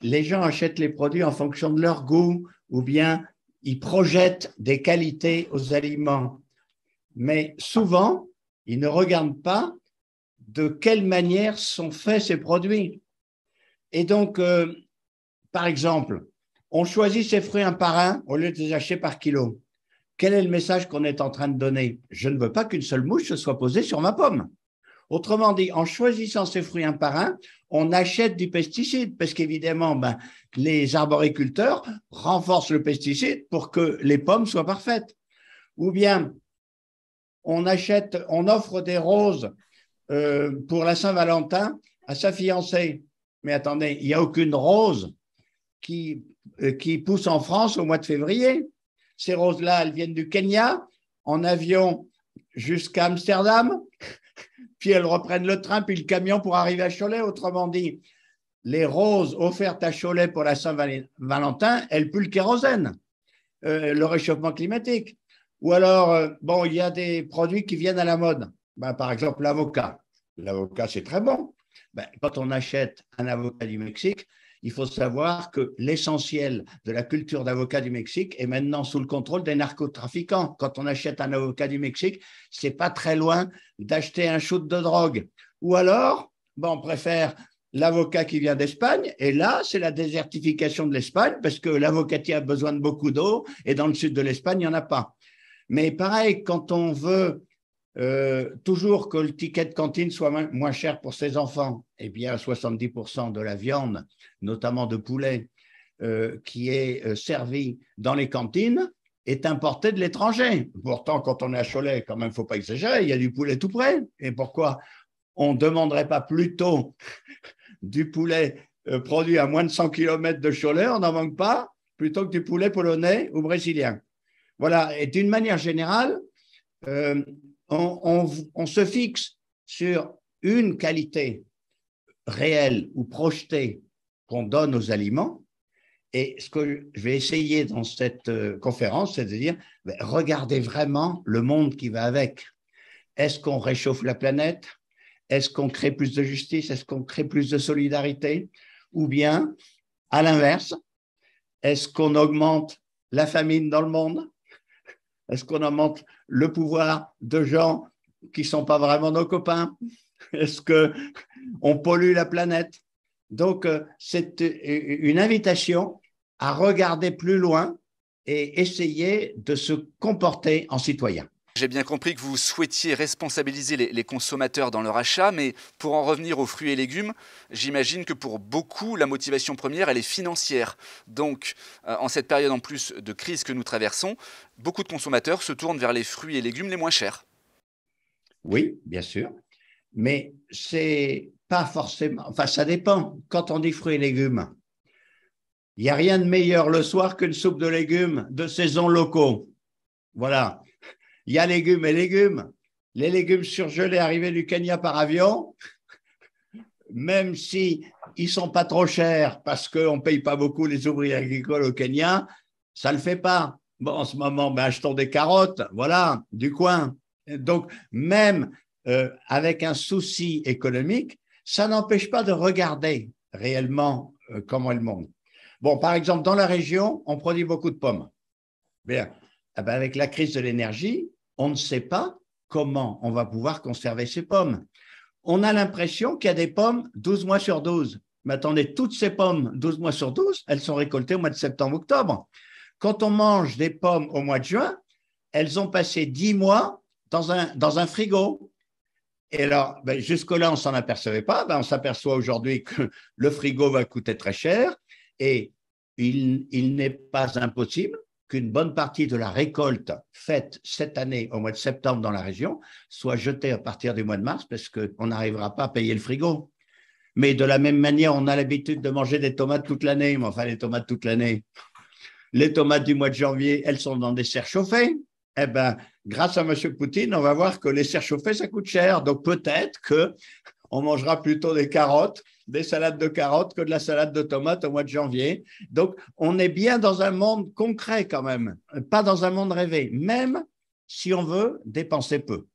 les gens achètent les produits en fonction de leur goût ou bien ils projettent des qualités aux aliments. Mais souvent, ils ne regardent pas de quelle manière sont faits ces produits. Et donc, par exemple, on choisit ses fruits un par un au lieu de les acheter par kilo. Quel est le message qu'on est en train de donner? Je ne veux pas qu'une seule mouche se soit posée sur ma pomme. Autrement dit, en choisissant ces fruits un par un, on achète du pesticide parce qu'évidemment, les arboriculteurs renforcent le pesticide pour que les pommes soient parfaites. Ou bien, on offre des roses pour la Saint-Valentin à sa fiancée. Mais attendez, il n'y a aucune rose qui pousse en France au mois de février. Ces roses-là, elles viennent du Kenya, en avion jusqu'à Amsterdam, puis elles reprennent le train, puis le camion pour arriver à Cholet. Autrement dit, les roses offertes à Cholet pour la Saint-Valentin, elles puent le kérosène, le réchauffement climatique. Ou alors, il y a des produits qui viennent à la mode. Par exemple, l'avocat. L'avocat, c'est très bon. Quand on achète un avocat du Mexique, il faut savoir que l'essentiel de la culture d'avocat du Mexique est maintenant sous le contrôle des narcotrafiquants. Quand on achète un avocat du Mexique, c'est pas très loin d'acheter un shoot de drogue. Ou alors, on préfère l'avocat qui vient d'Espagne, et là, c'est la désertification de l'Espagne, parce que l'avocatier a besoin de beaucoup d'eau, et dans le sud de l'Espagne, il n'y en a pas. Mais pareil, quand on veut toujours que le ticket de cantine soit moins cher pour ses enfants, eh bien 70% de la viande, notamment de poulet, qui est servie dans les cantines, est importée de l'étranger. Pourtant, quand on est à Cholet, quand même, il ne faut pas exagérer, il y a du poulet tout près. Et pourquoi on ne demanderait pas plutôt du poulet produit à moins de 100 km de Cholet, on n'en manque pas, plutôt que du poulet polonais ou brésilien. Voilà, et d'une manière générale, on se fixe sur une qualité réelle ou projetée qu'on donne aux aliments. Et ce que je vais essayer dans cette conférence, c'est de dire, regardez vraiment le monde qui va avec. Est-ce qu'on réchauffe la planète? Est-ce qu'on crée plus de justice? Est-ce qu'on crée plus de solidarité? Ou bien, à l'inverse, est-ce qu'on augmente la famine dans le monde? Est-ce qu'on augmente le pouvoir de gens qui ne sont pas vraiment nos copains? Est-ce qu'on pollue la planète? Donc, c'est une invitation à regarder plus loin et essayer de se comporter en citoyen. J'ai bien compris que vous souhaitiez responsabiliser les consommateurs dans leur achat, mais pour en revenir aux fruits et légumes, j'imagine que pour beaucoup, la motivation première, elle est financière. Donc, en cette période en plus de crise que nous traversons, beaucoup de consommateurs se tournent vers les fruits et légumes les moins chers. Oui, bien sûr, mais c'est pas forcément… Enfin, ça dépend. Quand on dit fruits et légumes, il n'y a rien de meilleur le soir qu'une soupe de légumes de saison locaux. Voilà. Il y a légumes et légumes. Les légumes surgelés arrivés du Kenya par avion, même s'ils ne sont pas trop chers parce qu'on ne paye pas beaucoup les ouvriers agricoles au Kenya, ça ne le fait pas. En ce moment, achetons des carottes, voilà, du coin. Donc, même avec un souci économique, ça n'empêche pas de regarder réellement comment est le monde. Par exemple, dans la région, on produit beaucoup de pommes. Bien. Avec la crise de l'énergie, on ne sait pas comment on va pouvoir conserver ces pommes. On a l'impression qu'il y a des pommes 12 mois sur 12. Mais attendez, toutes ces pommes 12 mois sur 12, elles sont récoltées au mois de septembre-octobre. Quand on mange des pommes au mois de juin, elles ont passé 10 mois dans un frigo. Et alors, jusque-là, on ne s'en apercevait pas. On s'aperçoit aujourd'hui que le frigo va coûter très cher et il n'est pas impossible qu'une bonne partie de la récolte faite cette année au mois de septembre dans la région soit jetée à partir du mois de mars parce qu'on n'arrivera pas à payer le frigo. Mais de la même manière, on a l'habitude de manger des tomates toute l'année. Mais enfin, les tomates toute l'année, les tomates du mois de janvier, elles sont dans des serres chauffées. Eh bien, grâce à M. Poutine, on va voir que les serres chauffées, ça coûte cher. Donc, peut-être qu'on mangera plutôt des carottes, des salades de carottes que de la salade de tomates au mois de janvier. Donc, on est bien dans un monde concret quand même, pas dans un monde rêvé, même si on veut dépenser peu.